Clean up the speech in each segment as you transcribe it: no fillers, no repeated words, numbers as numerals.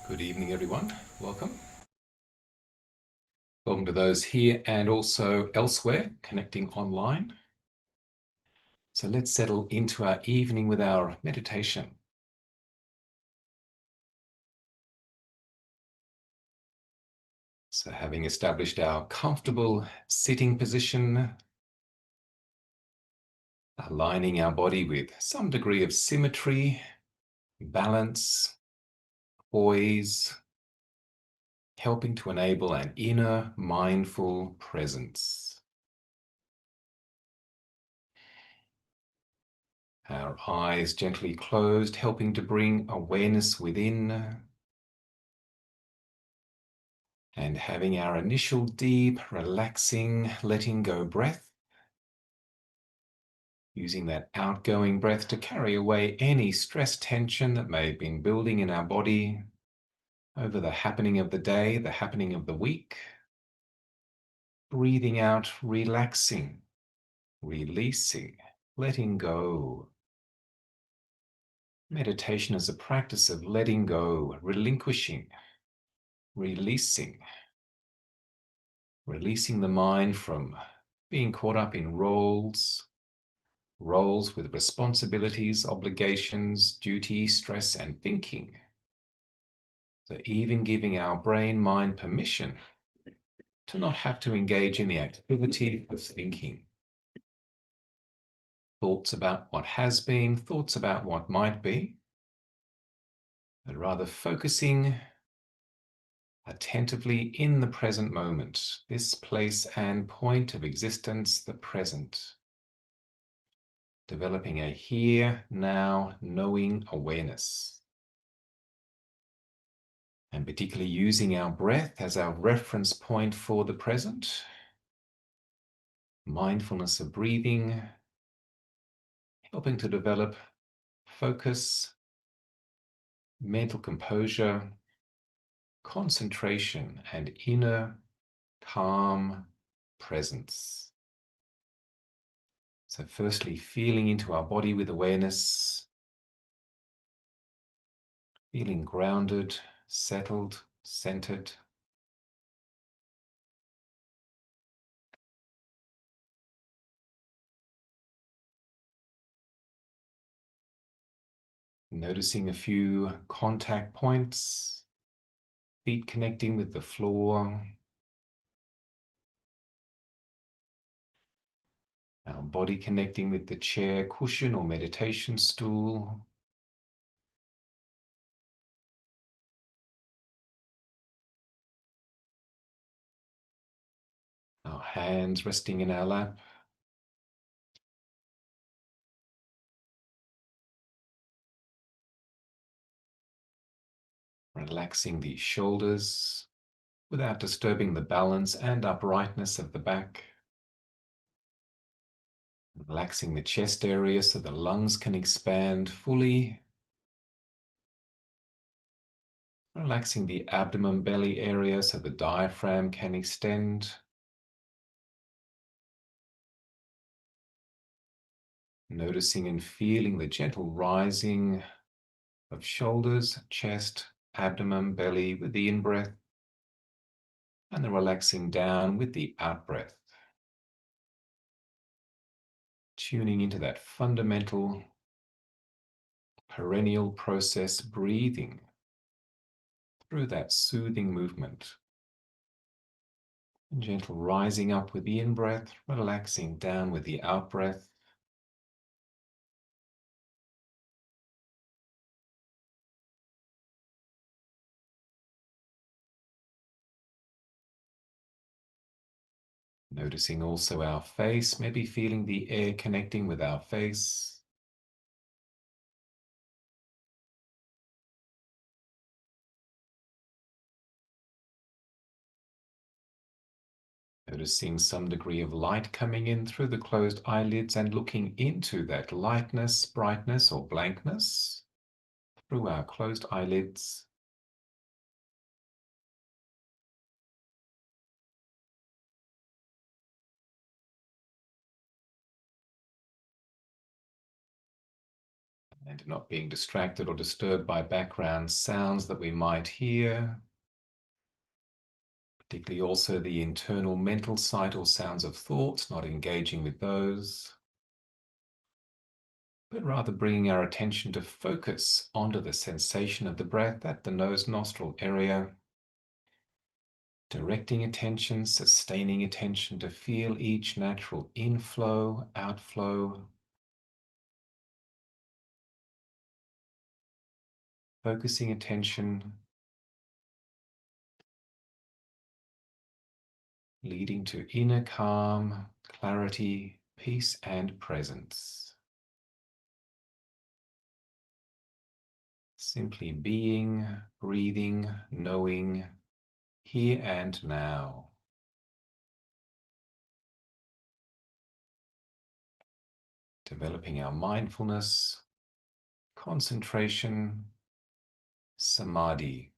Good evening, everyone. Welcome. Welcome to those here and also elsewhere connecting online. So let's settle into our evening with our meditation. So having established our comfortable sitting position, aligning our body with some degree of symmetry, balance, poise, helping to enable an inner mindful presence. Our eyes gently closed, helping to bring awareness within, and having our initial deep, relaxing, letting go breath, using that outgoing breath to carry away any stress tension that may have been building in our body over the happening of the day, the happening of the week. Breathing out, relaxing, releasing, letting go. Meditation is a practice of letting go, relinquishing, releasing the mind from being caught up in roles with responsibilities, obligations, duty, stress, and thinking. So even giving our brain mind permission to not have to engage in the activity of thinking. Thoughts about what has been, thoughts about what might be, but rather focusing attentively in the present moment, this place and point of existence, the present. Developing a here, now, knowing awareness. And particularly using our breath as our reference point for the present. Mindfulness of breathing, helping to develop focus, mental composure, concentration, and inner calm presence. So firstly, feeling into our body with awareness, feeling grounded, settled, centered. Noticing a few contact points, feet connecting with the floor, our body connecting with the chair, cushion, or meditation stool. Our hands resting in our lap. Relaxing the shoulders without disturbing the balance and uprightness of the back. Relaxing the chest area so the lungs can expand fully. Relaxing the abdomen belly area so the diaphragm can extend. Noticing and feeling the gentle rising of shoulders, chest, abdomen, belly with the in-breath, and the relaxing down with the out-breath. Tuning into that fundamental, perennial process, breathing through that soothing movement. And gentle rising up with the in-breath, relaxing down with the out-breath. Noticing also our face, maybe feeling the air connecting with our face. Noticing some degree of light coming in through the closed eyelids and looking into that lightness, brightness, or blankness through our closed eyelids. And not being distracted or disturbed by background sounds that we might hear, particularly also the internal mental sight or sounds of thoughts, not engaging with those, but rather bringing our attention to focus onto the sensation of the breath at the nose nostril area, directing attention, sustaining attention to feel each natural inflow, outflow, focusing attention, leading to inner calm, clarity, peace, and presence. Simply being, breathing, knowing, here and now. Developing our mindfulness, concentration, samadhi.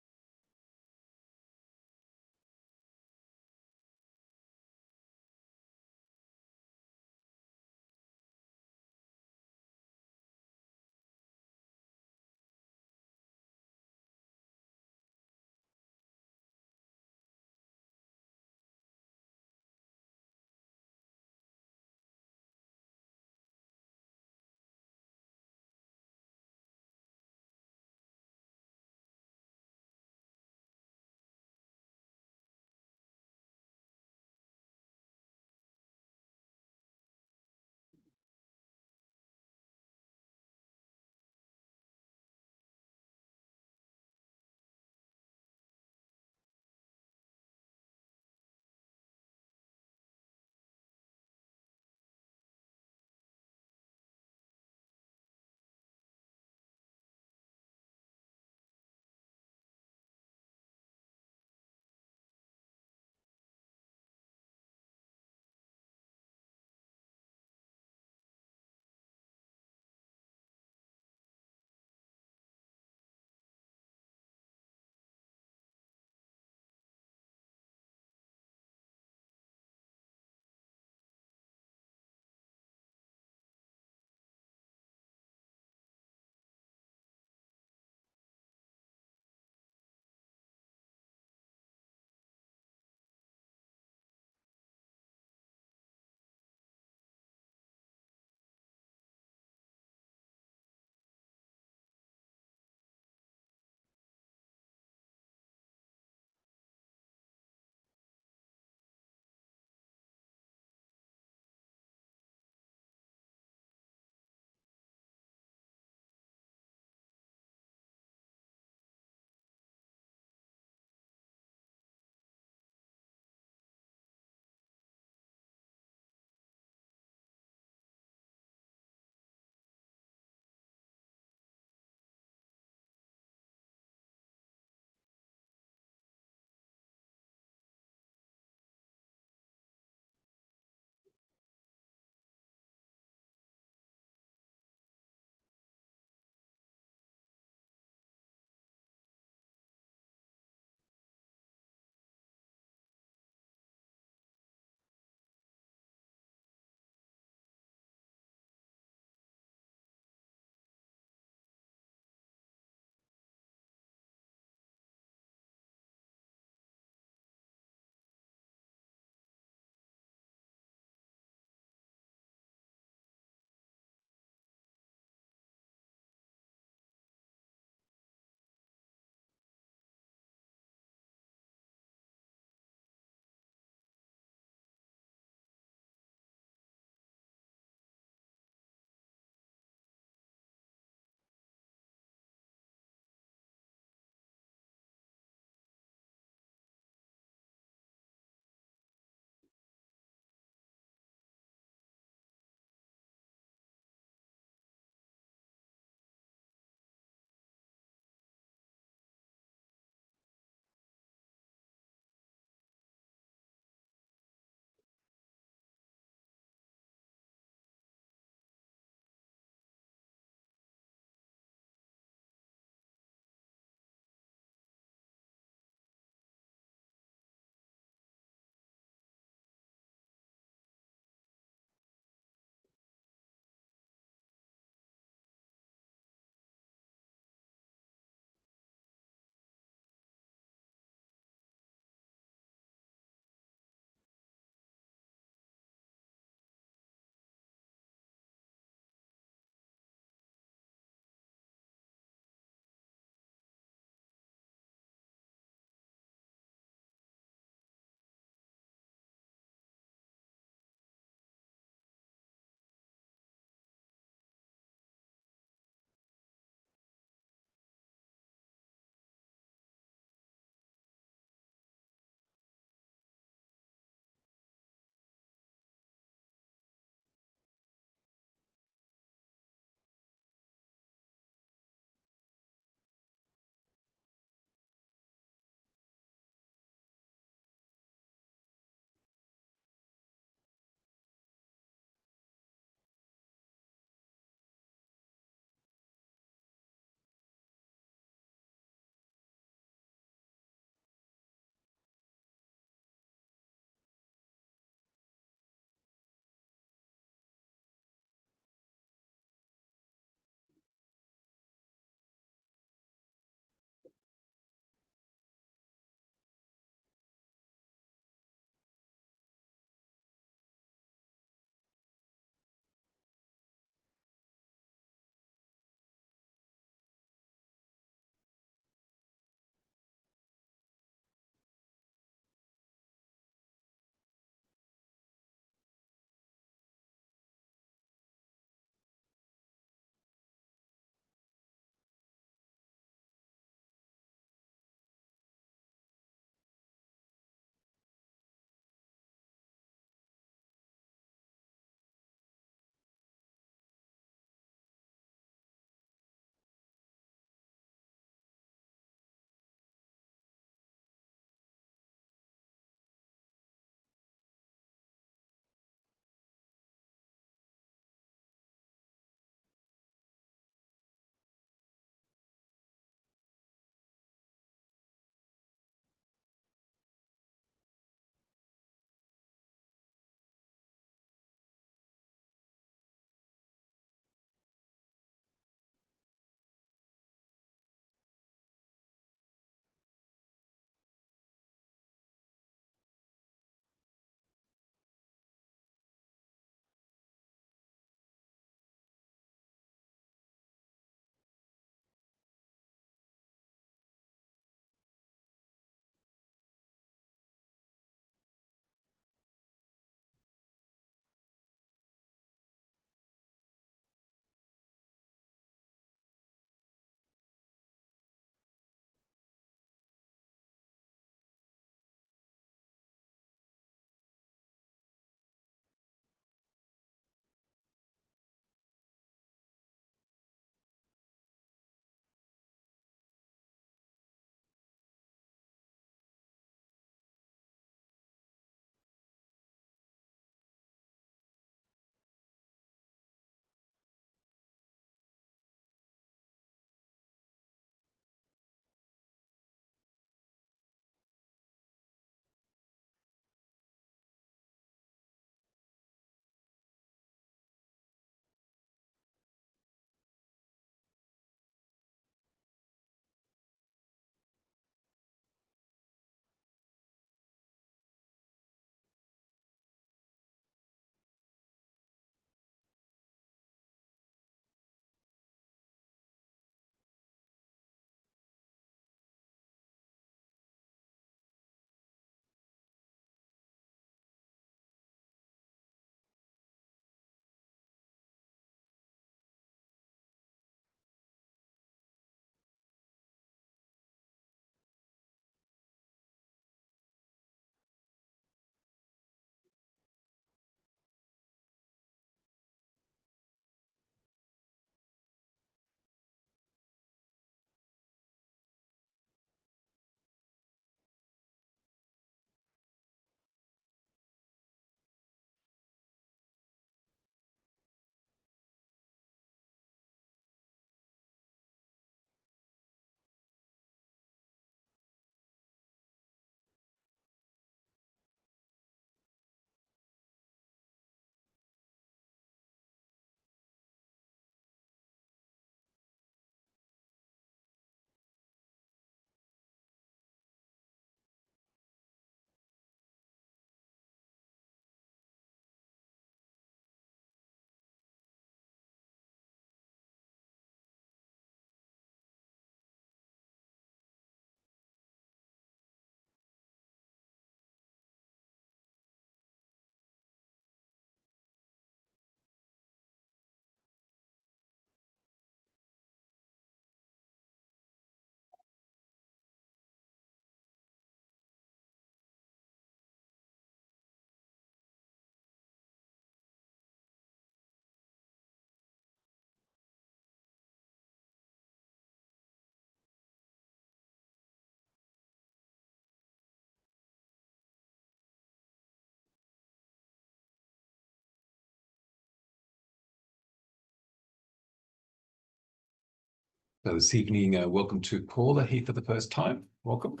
So this evening, welcome to Paula here for the first time. Welcome.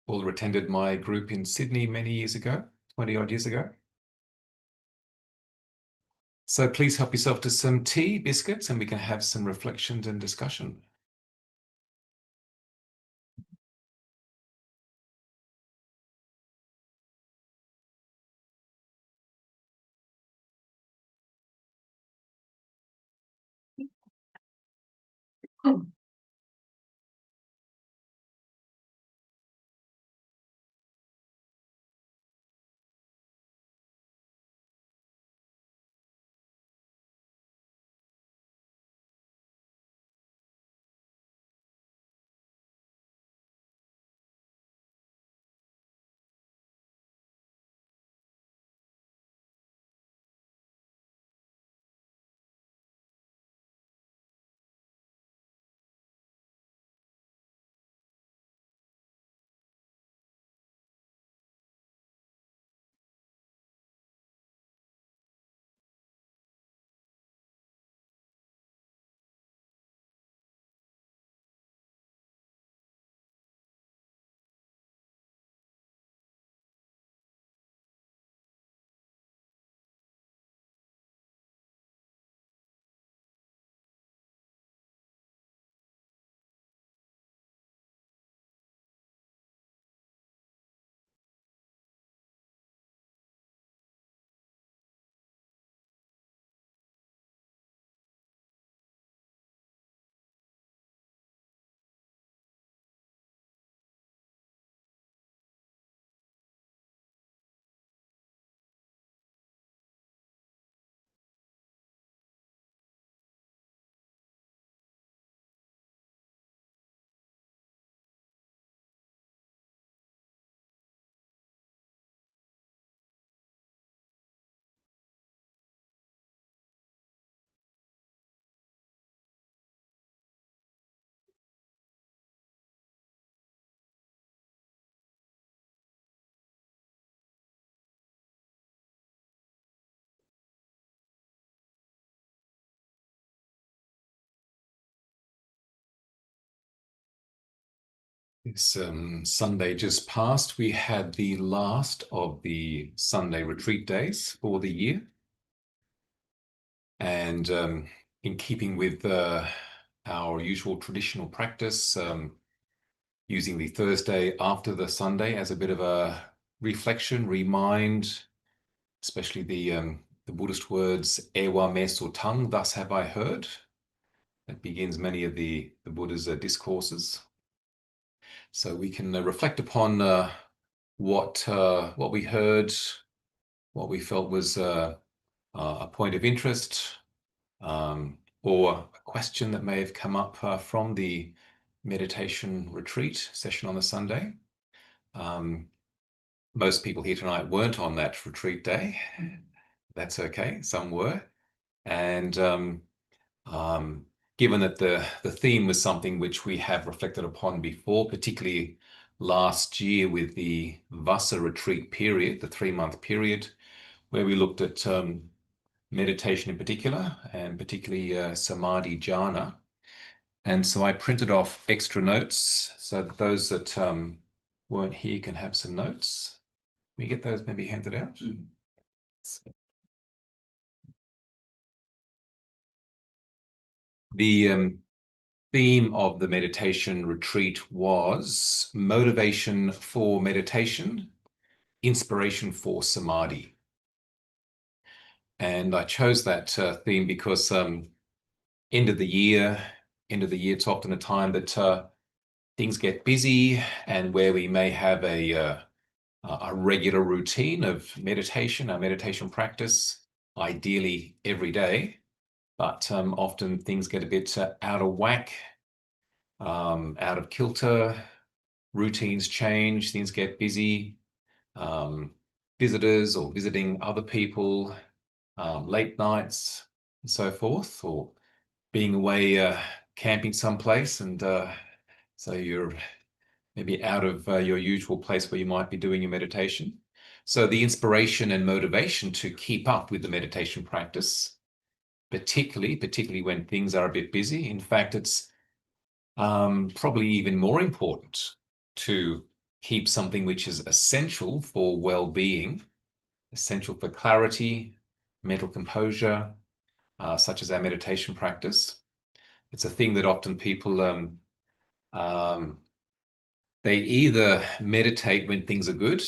Paula attended my group in Sydney many years ago, 20 odd years ago. So please help yourself to some tea, biscuits, and we can have some reflections and discussion. This Sunday just passed, we had the last of the Sunday retreat days for the year. And in keeping with our usual traditional practice, using the Thursday after the Sunday as a bit of a reflection, remind, especially the Buddhist words, Ewa me sotang, thus have I heard. That begins many of the Buddha's discourses. So we can reflect upon what we heard, what we felt was a point of interest, or a question that may have come up from the meditation retreat session on the Sunday. Most people here tonight weren't on that retreat day. That's okay, some were. And given that the theme was something which we have reflected upon before, particularly last year with the Vassa retreat period, the 3-month period, where we looked at meditation in particular, and particularly Samadhi Jhana. And so I printed off extra notes so that those that weren't here can have some notes. Can we get those maybe handed out? The theme of the meditation retreat was motivation for meditation, inspiration for samadhi. And I chose that theme because end of the year, it's often a time that things get busy and where we may have a regular routine of meditation, our meditation practice, ideally every day. But often things get a bit out of whack, out of kilter, routines change, things get busy, visitors or visiting other people, late nights and so forth, or being away camping someplace, and so you're maybe out of your usual place where you might be doing your meditation. So the inspiration and motivation to keep up with the meditation practice particularly when things are a bit busy. In fact, it's probably even more important to keep something which is essential for well-being, essential for clarity, mental composure, such as our meditation practice. It's a thing that often people they either meditate when things are good.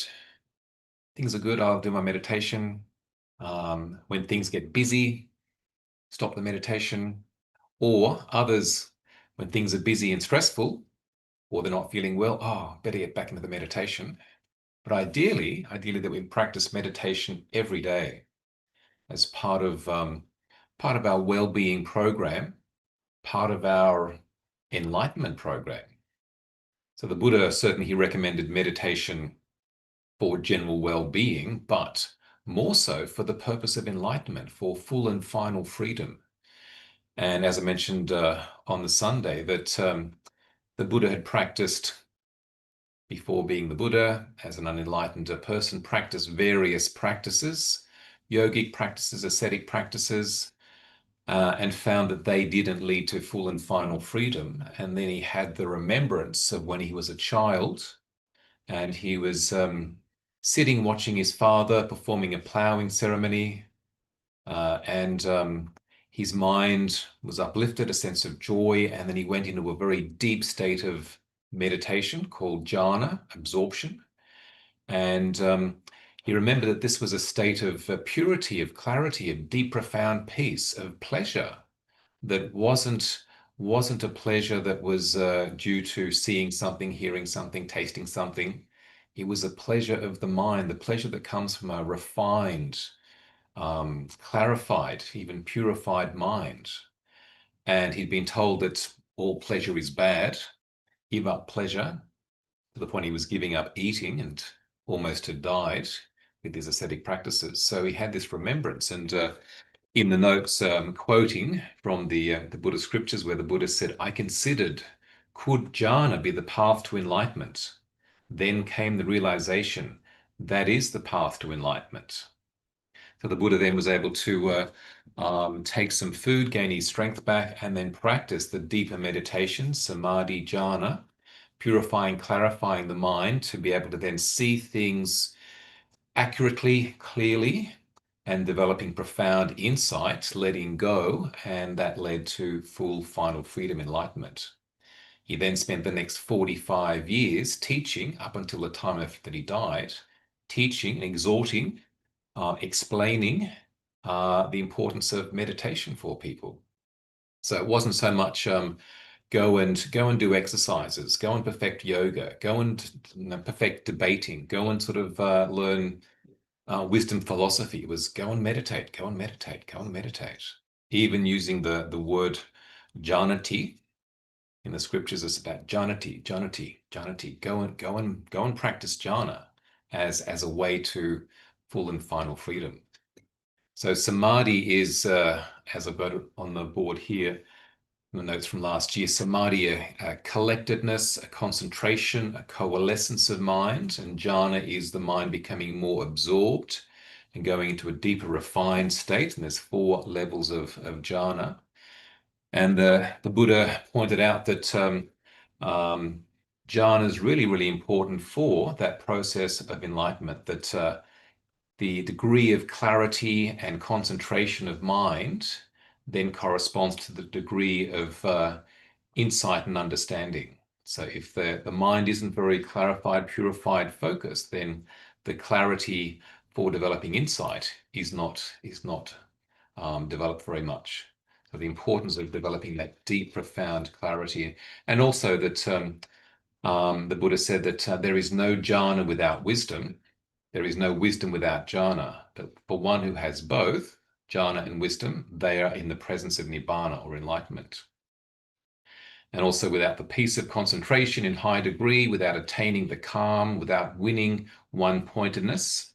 Things are good, I'll do my meditation. When things get busy, stop the meditation. Or others, when things are busy and stressful, or they're not feeling well, oh, better get back into the meditation. But ideally that we practice meditation every day as part of our well-being program, part of our enlightenment program. So the Buddha certainly he recommended meditation for general well-being, but more so for the purpose of enlightenment, for full and final freedom. And as I mentioned on the Sunday, that the Buddha had practiced, before being the Buddha, as an unenlightened person, practiced various practices, yogic practices, ascetic practices, and found that they didn't lead to full and final freedom. And then he had the remembrance of when he was a child and he was sitting watching his father performing a ploughing ceremony, and his mind was uplifted, a sense of joy, and then he went into a very deep state of meditation called jhana, absorption. And he remembered that this was a state of purity, of clarity, of deep, profound peace, of pleasure that wasn't a pleasure that was due to seeing something, hearing something, tasting something. It was a pleasure of the mind, the pleasure that comes from a refined, clarified, even purified mind. And he'd been told that all pleasure is bad, give up pleasure, to the point he was giving up eating and almost had died with his ascetic practices. So he had this remembrance, and in the notes, quoting from the Buddha scriptures, where the Buddha said, "I considered, could jhana be the path to enlightenment? Then came the realization that is the path to enlightenment." So the Buddha then was able to take some food, gain his strength back, and then practice the deeper meditation, samadhi, jhana, purifying, clarifying the mind to be able to then see things accurately, clearly, and developing profound insight, letting go, and that led to full, final freedom, enlightenment. He then spent the next 45 years teaching, up until the time that he died, teaching and exhorting, explaining the importance of meditation for people. So it wasn't so much go and do exercises, go and perfect yoga, go and perfect debating, go and sort of learn wisdom philosophy. It was go and meditate, go and meditate, go and meditate. Even using the word janati in the scriptures is about janati, janati, janati. Go and practice jhana as a way to full and final freedom. So samadhi is, as I've got it on the board here, the notes from last year, samadhi, a collectedness, a concentration, a coalescence of mind, and jhana is the mind becoming more absorbed and going into a deeper refined state. And there's 4 levels of jhana. And the Buddha pointed out that jhana is really, really important for that process of enlightenment, that the degree of clarity and concentration of mind then corresponds to the degree of insight and understanding. So if the mind isn't very clarified, purified, focused, then the clarity for developing insight is not developed very much. So the importance of developing that deep, profound clarity, and also that the Buddha said that there is no jhana without wisdom. There is no wisdom without jhana. But for one who has both, jhana and wisdom, they are in the presence of nibbana or enlightenment. And also without the peace of concentration in high degree, without attaining the calm, without winning one-pointedness,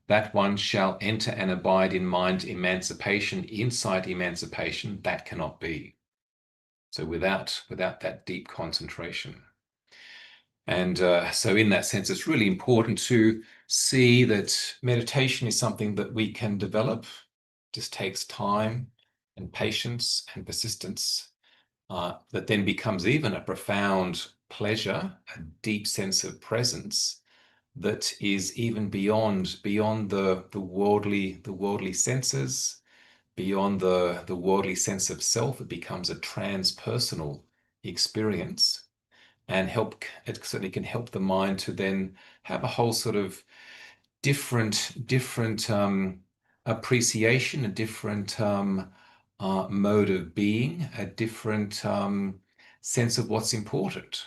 that one shall enter and abide in mind emancipation, insight emancipation, that cannot be. So without that deep concentration. And so in that sense, it's really important to see that meditation is something that we can develop. It just takes time. and patience and persistence, that then becomes even a profound pleasure, a deep sense of presence that is even beyond the worldly senses, beyond the worldly sense of self. It becomes a transpersonal experience, and it certainly can help the mind to then have a whole sort of different appreciation, a different mode of being, a different sense of what's important.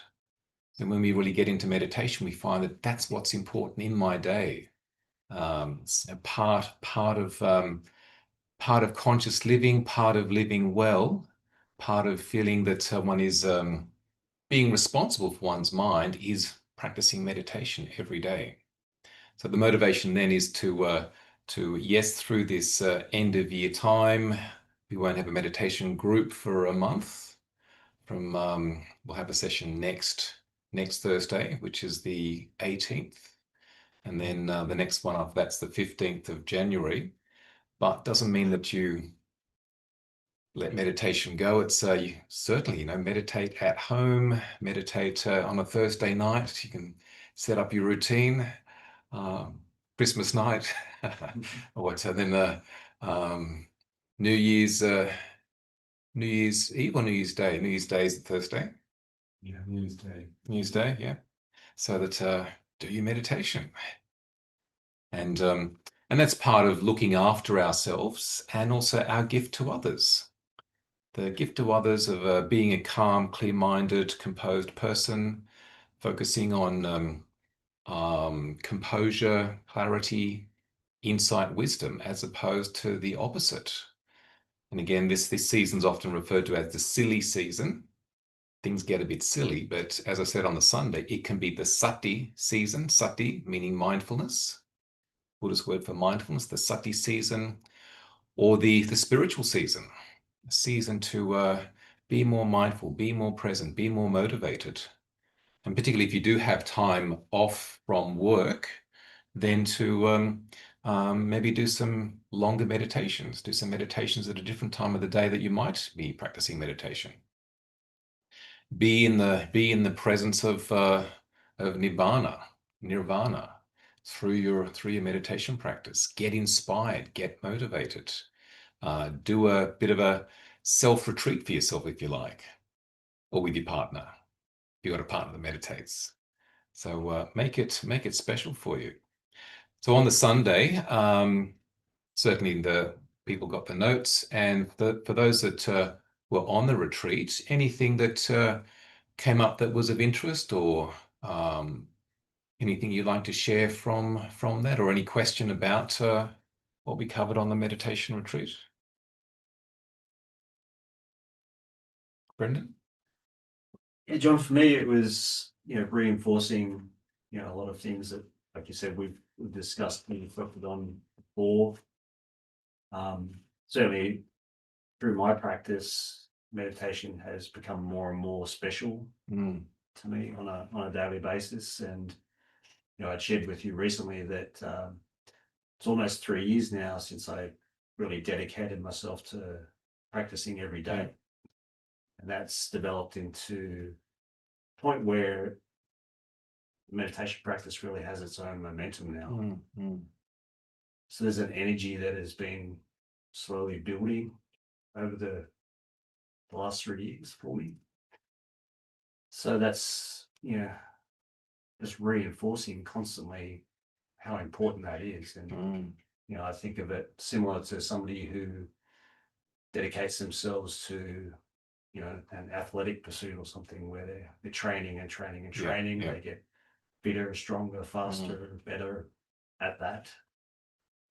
And when we really get into meditation, we find that that's what's important in my day. It's a part of conscious living, part of living well, part of feeling that one is being responsible for one's mind is practicing meditation every day. So the motivation then is yes, through this end of year time, we won't have a meditation group for a month. We'll have a session next Thursday, which is the 18th, and then the next one after that's the 15th of January. But doesn't mean that you let meditation go. It's you certainly, meditate at home, meditate on a Thursday night. You can set up your routine. Christmas night, or then New Year's Eve or New Year's Day. New Year's Day is Thursday. Yeah, New Year's Day. New Year's Day, yeah. So that do your meditation, and that's part of looking after ourselves and also our gift to others. The gift to others of being a calm, clear-minded, composed person, focusing on composure, clarity, insight, wisdom, as opposed to the opposite. And again, this season's often referred to as the silly season. Things get a bit silly, but as I said on the Sunday, it can be the sati season, sati meaning mindfulness, Buddhist word for mindfulness, the sati season, or the spiritual season, a season to be more mindful, be more present, be more motivated. And particularly if you do have time off from work, then to maybe do some longer meditations, do some meditations at a different time of the day that you might be practicing meditation. Be in the presence of nirvana through your meditation practice. Get inspired, get motivated. Do a bit of a self-retreat for yourself if you like, or with your partner. If you've got a partner that meditates. So make it special for you. So on the Sunday, certainly the people got the notes, and for those that were on the retreat, anything that came up that was of interest, or anything you'd like to share from that, or any question about what we covered on the meditation retreat? Brendan? Yeah, John, for me, it was, reinforcing, a lot of things that, like you said, we've discussed and reflected on before. Certainly through my practice, meditation has become more and more special to me on a daily basis. And, I'd shared with you recently that it's almost 3 years now since I really dedicated myself to practicing every day. Yeah. And that's developed into a point where meditation practice really has its own momentum now. So there's an energy that has been slowly building over the last 3 years for me. So that's, just reinforcing constantly how important that is. And, I think of it similar to somebody who dedicates themselves to, an athletic pursuit or something where they're training and training and training. Yeah. They get fitter, stronger, faster, better at that.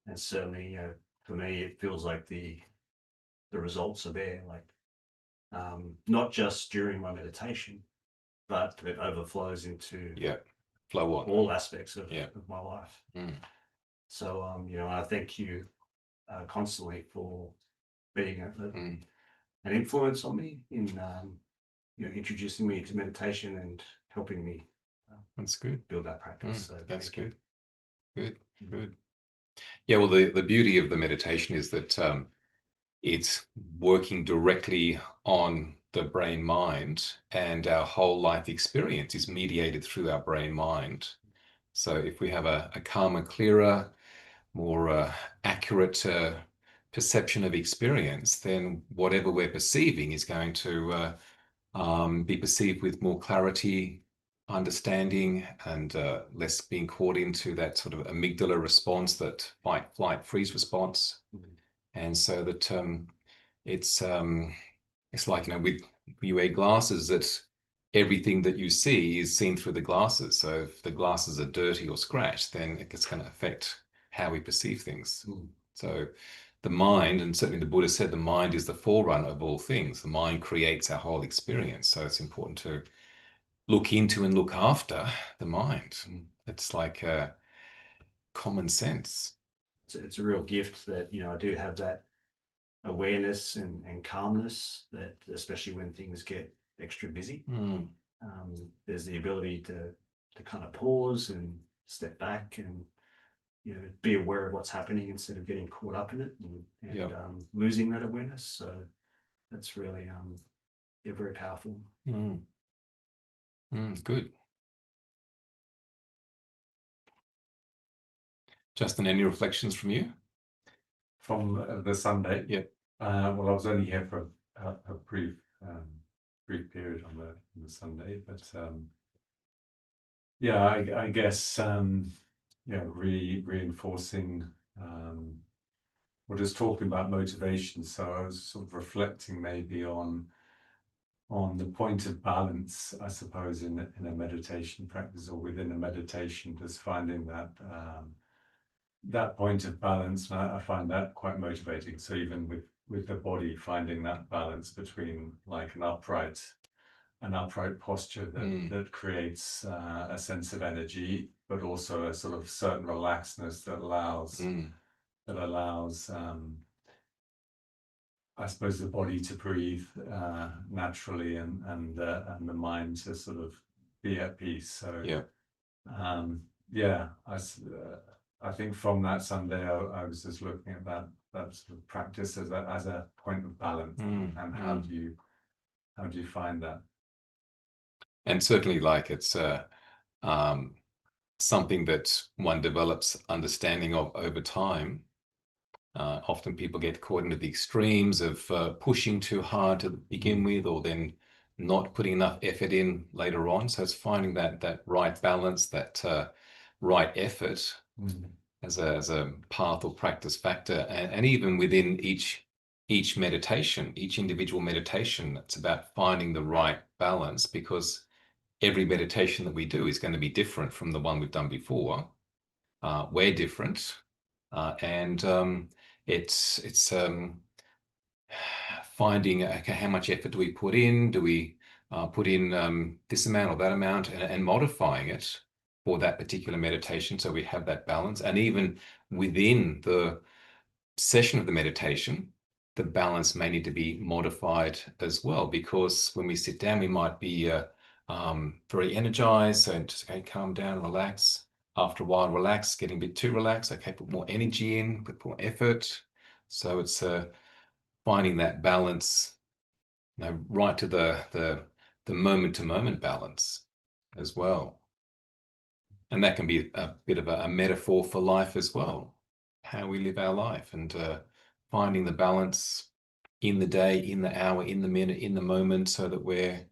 And certainly, for me, it feels like the results are there, like not just during my meditation, but it overflows into flow on all aspects of my life. So, I thank you constantly for being an influence on me in, introducing me to meditation and helping me. That's good. Build that practice. So that's good. Good. Yeah. Well, the beauty of the meditation is that it's working directly on the brain mind, and our whole life experience is mediated through our brain mind. So if we have a calmer, clearer, more accurate perception of experience, then whatever we're perceiving is going to be perceived with more clarity, understanding, and less being caught into that sort of amygdala response, that fight, flight, freeze response. And so that it's like, with you wear glasses, that everything that you see is seen through the glasses. So if the glasses are dirty or scratched, then it's going to affect how we perceive things. So the mind, and certainly the Buddha said the mind is the forerunner of all things. The mind creates our whole experience. So it's important to look into and look after the mind. It's like common sense. It's a real gift that, I do have that awareness and calmness, that especially when things get extra busy, there's the ability to kind of pause and step back and be aware of what's happening instead of getting caught up in it and losing that awareness. So that's really very powerful. Good. Justin, any reflections from you? From the Sunday? Yeah. Well, I was only here for a brief period on the Sunday, but yeah, I guess reinforcing we're just talking about motivation. So I was sort of reflecting maybe on the point of balance, I suppose, in a meditation practice, or within a meditation, just finding that that point of balance. And I find that quite motivating. So even with the body, finding that balance between like an upright posture that creates a sense of energy, but also a sort of certain relaxedness that allows I suppose the body to breathe naturally, and the mind to sort of be at peace. So I think from that Sunday I was just looking at that sort of practice as a point of balance, and how do you find that? And certainly, like, it's something that one develops understanding of over time. Often people get caught into the extremes of pushing too hard to begin with, or then not putting enough effort in later on. So it's finding that right balance, that right effort as a path or practice factor, and even within each meditation, each individual meditation, it's about finding the right balance, because every meditation that we do is going to be different from the one we've done before. We're different, and it's finding, okay, how much effort do we put in? Do we put in this amount or that amount, and modifying it for that particular meditation, so we have that balance. And even within the session of the meditation, the balance may need to be modified as well, because when we sit down, we might be very energized, so just, okay, calm down, relax. After a while, relax, getting a bit too relaxed, okay, put more energy in, put more effort. So it's finding that balance, right to the moment to moment balance as well. And that can be a bit of a metaphor for life as well, how we live our life, and finding the balance in the day, in the hour, in the minute, in the moment, so that we're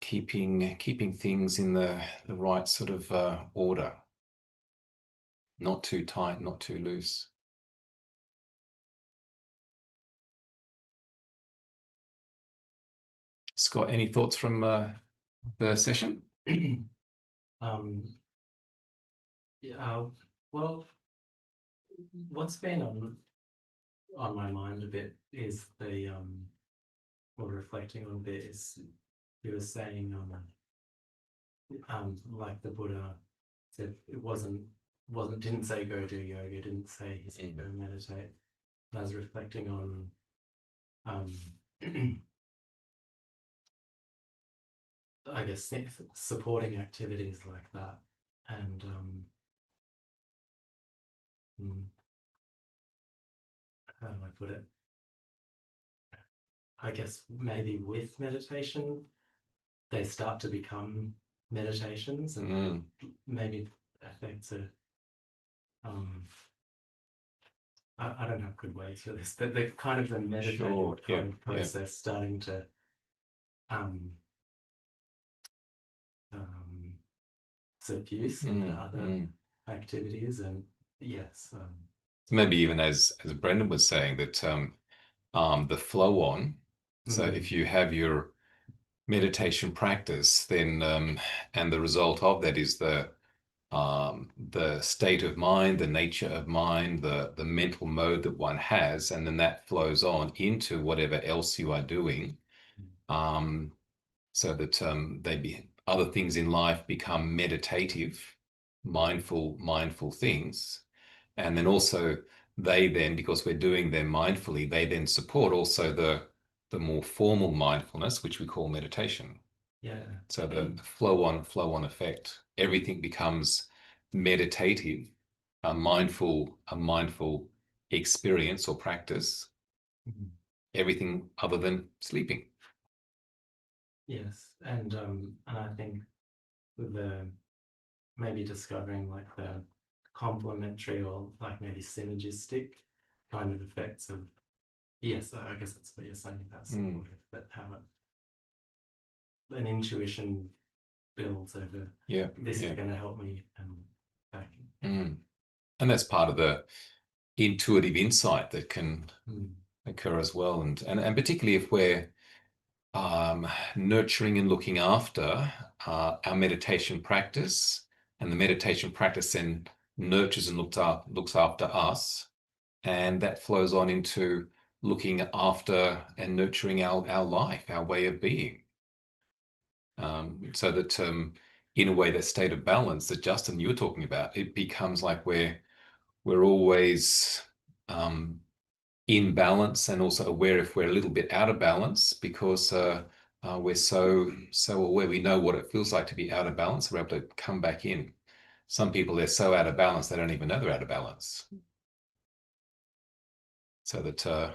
keeping things in the right sort of order, not too tight, not too loose. Scott, any thoughts from the session? Well, what's been on my mind a bit is or reflecting on a bit, is you were saying like the Buddha said, didn't say go do yoga, didn't say go meditate. I was reflecting on I guess supporting activities like that, and how do I put it? I guess maybe with meditation, they start to become meditations, and maybe affects a I don't have good words for this, but the kind of the meditative kind of process starting to suffuse into other activities, and yes, maybe even as Brendan was saying, that the flow on. So if you have your meditation practice, then and the result of that is the state of mind, the nature of mind, the mental mode that one has, and then that flows on into whatever else you are doing, so that other things in life become meditative, mindful things, and then also they then, because we're doing them mindfully, they then support also the more formal mindfulness, which we call meditation. Yeah. So the flow on effect, everything becomes meditative, a mindful experience or practice, everything other than sleeping. Yes, and I think with the maybe discovering like the complementary or like maybe synergistic kind of effects of, yes, I guess that's what you're saying about supportive, but how an intuition builds over, this is going to help me back. And that's part of the intuitive insight that can occur as well, and particularly if we're nurturing and looking after our meditation practice, and the meditation practice then nurtures and looks after us, and that flows on into looking after and nurturing our life, our way of being, so that in a way, that state of balance that Justin, you were talking about, it becomes like we're always in balance, and also aware if we're a little bit out of balance, because we're so aware, we know what it feels like to be out of balance. We're able to come back in. Some people, they're so out of balance, they don't even know they're out of balance. So that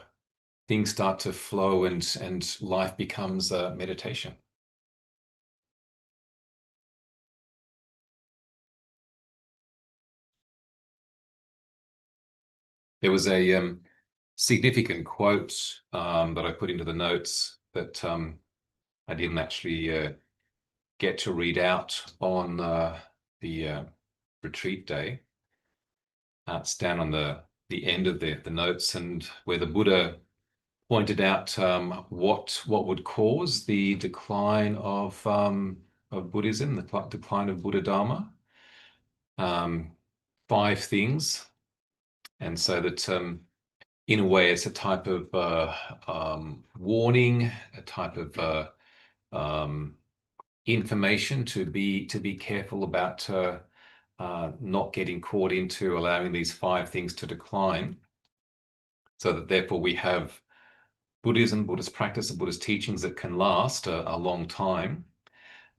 things start to flow, and life becomes meditation. There was a significant quote that I put into the notes that I didn't actually get to read out on the retreat day. It's down on the end of the notes, and where the Buddha pointed out what would cause the decline of Buddhism, the decline of Buddha Dharma. 5 things, and so that in a way it's a type of warning, a type of information to be careful about not getting caught into allowing these 5 things to decline, so that therefore we have Buddhism, Buddhist practice, and Buddhist teachings that can last a long time.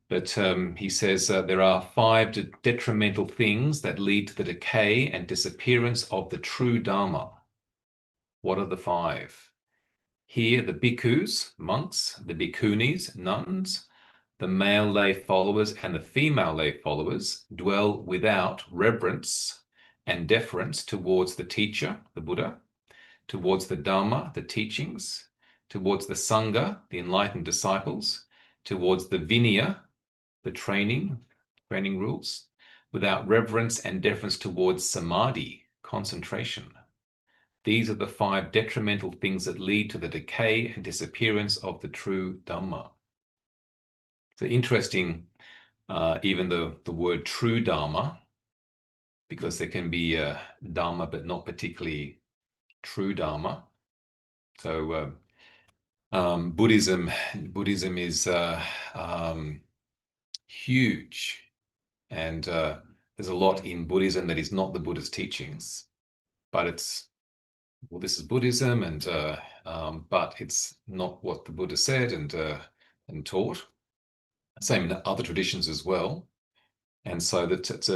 But he says there are 5 detrimental things that lead to the decay and disappearance of the true Dharma. What are the 5? Here, the bhikkhus, monks, the bhikkhunis, nuns, the male lay followers and the female lay followers dwell without reverence and deference towards the teacher, the Buddha, towards the Dharma, the teachings, towards the Sangha, the enlightened disciples, towards the Vinaya, the training rules, without reverence and deference towards Samadhi, concentration. These are the 5 detrimental things that lead to the decay and disappearance of the true Dhamma. So interesting, even the word true Dharma, because there can be Dharma but not particularly true Dharma. So Buddhism is huge, and there's a lot in Buddhism that is not the Buddha's teachings, but it's, well, this is Buddhism, and but it's not what the Buddha said and taught. Same in other traditions as well. And so that it's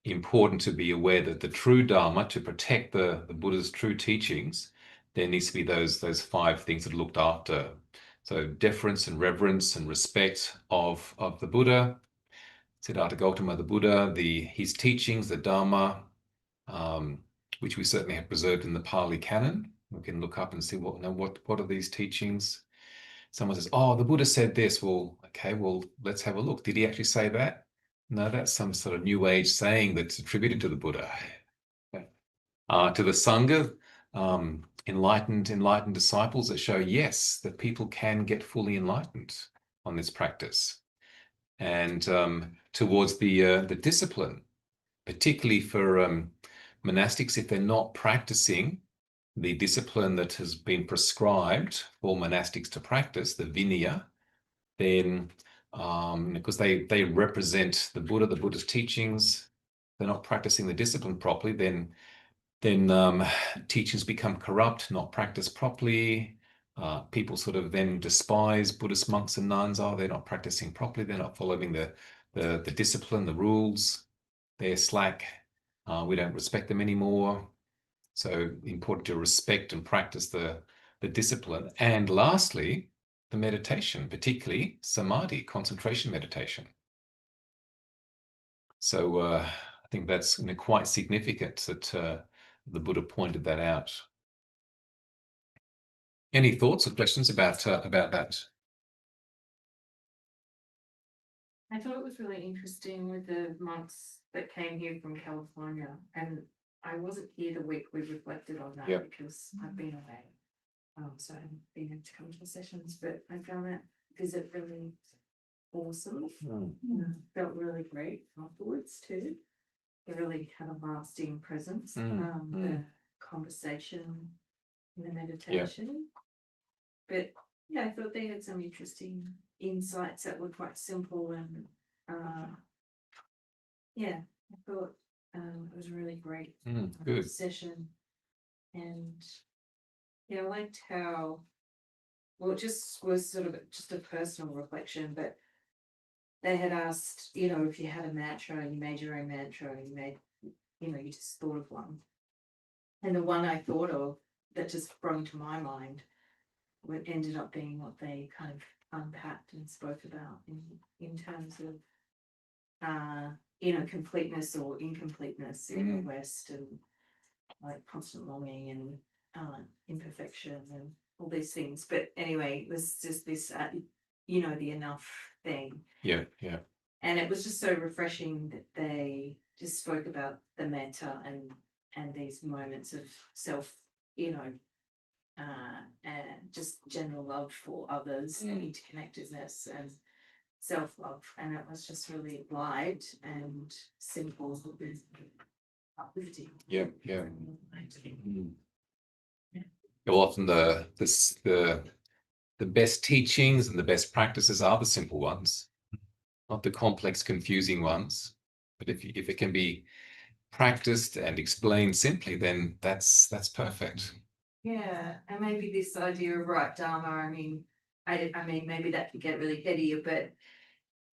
important to be aware that the true Dharma, to protect the Buddha's true teachings, there needs to be those 5 things that are looked after. So deference and reverence and respect of the Buddha, Siddhartha Gautama, the Buddha, his teachings, the Dharma, which we certainly have preserved in the Pali Canon. We can look up and see what are these teachings. Someone says, "Oh, the Buddha said this." Well, okay, well, let's have a look. Did he actually say that? No, that's some sort of New Age saying that's attributed to the Buddha. To the Sangha, enlightened disciples that show, yes, that people can get fully enlightened on this practice. And towards the discipline, particularly for monastics, if they're not practicing the discipline that has been prescribed for monastics to practice, the Vinaya, then because they represent the Buddha, the Buddha's teachings, they're not practicing the discipline properly, then teachings become corrupt, not practiced properly. People sort of then despise Buddhist monks and nuns. Oh, they're not practicing properly. They're not following the discipline, the rules. They're slack. We don't respect them anymore. So important to respect and practice the discipline. And lastly, the meditation, particularly samadhi, concentration meditation. So I think that's quite significant that the Buddha pointed that out. Any thoughts or questions about that? I thought it was really interesting with the monks that came here from California, and I wasn't here the week we reflected on that because I've been away. So I haven't been able to come to the sessions, but I found that visit really awesome. Felt really great afterwards too. It really had a lasting presence. The conversation and the meditation. But yeah, I thought they had some interesting insights that were quite simple and I thought it was a really great good session. And I liked how, well, it just was sort of just a personal reflection, but they had asked, if you had a mantra, you made your own mantra, you just thought of one. And the one I thought of that just sprung to my mind, what ended up being what they kind of unpacked and spoke about in terms of, completeness or incompleteness in the West, and like constant longing and imperfection and all these things. But anyway, it was just this, the enough thing. Yeah. And it was just so refreshing that they just spoke about the metta and these moments of self, and just general love for others and interconnectedness and self-love. And it was just really light and simple, uplifting. Yeah. Often the best teachings and the best practices are the simple ones, not the complex, confusing ones. But if it can be practiced and explained simply, then that's perfect. Yeah, and maybe this idea of right dharma, I mean, maybe that could get really heady, but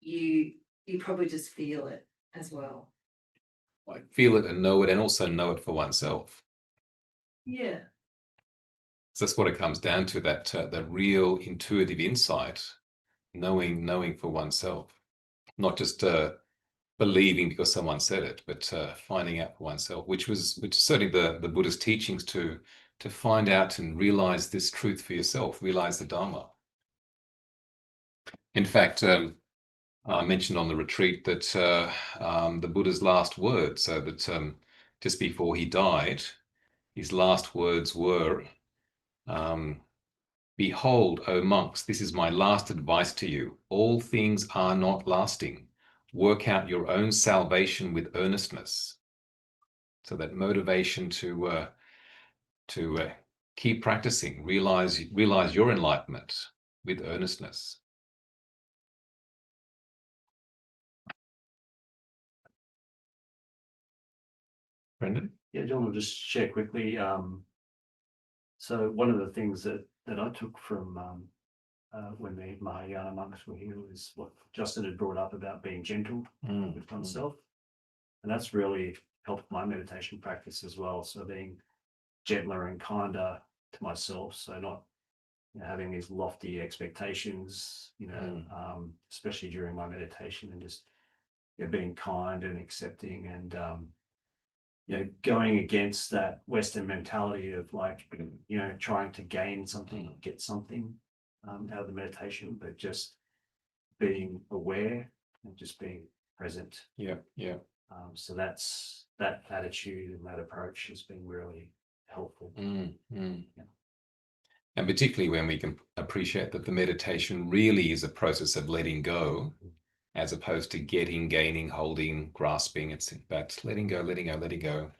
you probably just feel it as well. Like feel it and know it, and also know it for oneself. Yeah. So that's what it comes down to, that real intuitive insight, knowing for oneself, not just believing because someone said it, but finding out for oneself, which is certainly the Buddha's teachings to find out and realize this truth for yourself, realize the Dharma. In fact, I mentioned on the retreat that the Buddha's last words, so that just before he died, his last words were, "Behold, O monks, this is my last advice to you. All things are not lasting. Work out your own salvation with earnestness." So that motivation to keep practicing, realize your enlightenment with earnestness. Brendan? Yeah, John, will just share quickly. So one of the things that I took from when the Mahayana monks were here was what Justin had brought up about being gentle with oneself. And that's really helped my meditation practice as well. So being gentler and kinder to myself. So not having these lofty expectations, especially during my meditation, and just being kind and accepting, and going against that Western mentality of like, trying to gain something, get something out of the meditation, but just being aware and just being present. Yeah. So that attitude and that approach has been really helpful. And particularly when we can appreciate that the meditation really is a process of letting go, as opposed to getting, gaining, holding, grasping. It's about letting go, letting go, letting go.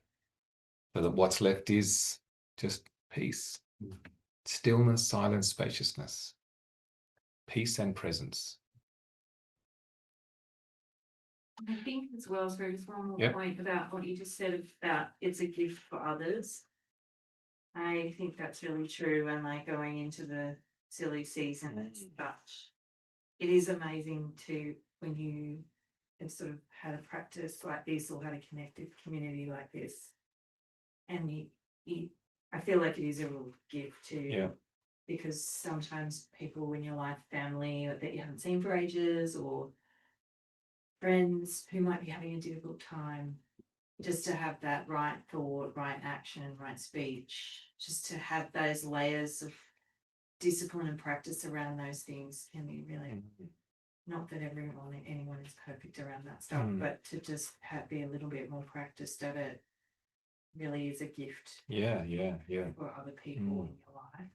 So that what's left is just peace, stillness, silence, spaciousness, peace and presence. I think as well, so just one more Yep. point about what you just said about it's a gift for others. I think that's really true, and like going into the silly season and such. It is amazing to when you have sort of had a practice like this or had a connected community like this, and I feel like it is a real gift to Yeah. because sometimes people in your life, family that you haven't seen for ages, or friends who might be having a difficult time, just to have that right thought, right action, right speech, just to have those layers of discipline and practice around those things can be really, not that anyone is perfect around that stuff, but to just be a little bit more practiced at it really is a gift. Yeah. For other people in your life.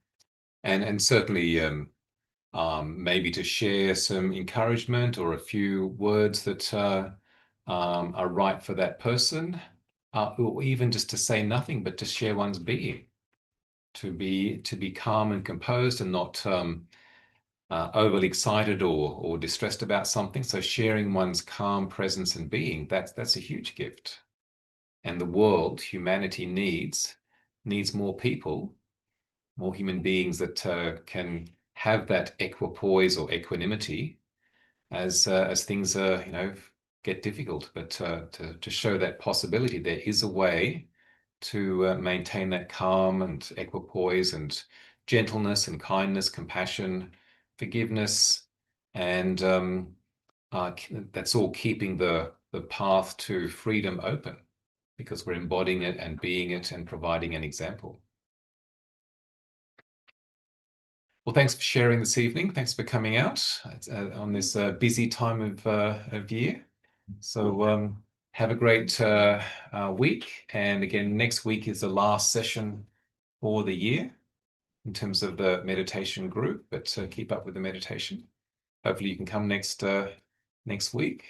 And certainly maybe to share some encouragement or a few words that are right for that person, or even just to say nothing, but to share one's being, to be calm and composed and not overly excited or distressed about something. So sharing one's calm presence and being, that's a huge gift. And the world, humanity needs more people, more human beings that can have that equipoise or equanimity as things get difficult, but to show that possibility, there is a way to maintain that calm and equipoise and gentleness and kindness, compassion, forgiveness, and that's all keeping the path to freedom open, because we're embodying it and being it and providing an example. Well, thanks for sharing this evening. Thanks for coming out on this busy time of year. So have a great week. And again, next week is the last session for the year in terms of the meditation group, but keep up with the meditation. Hopefully you can come next week.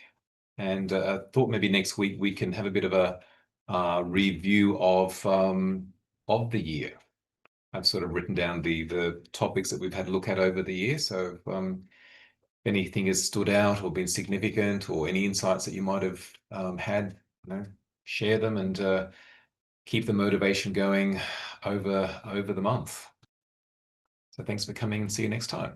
And thought maybe next week we can have a bit of a review of the year. I've sort of written down the topics that we've had a look at over the year. So if anything has stood out or been significant, or any insights that you might have had, share them and keep the motivation going over the month. So thanks for coming, and see you next time.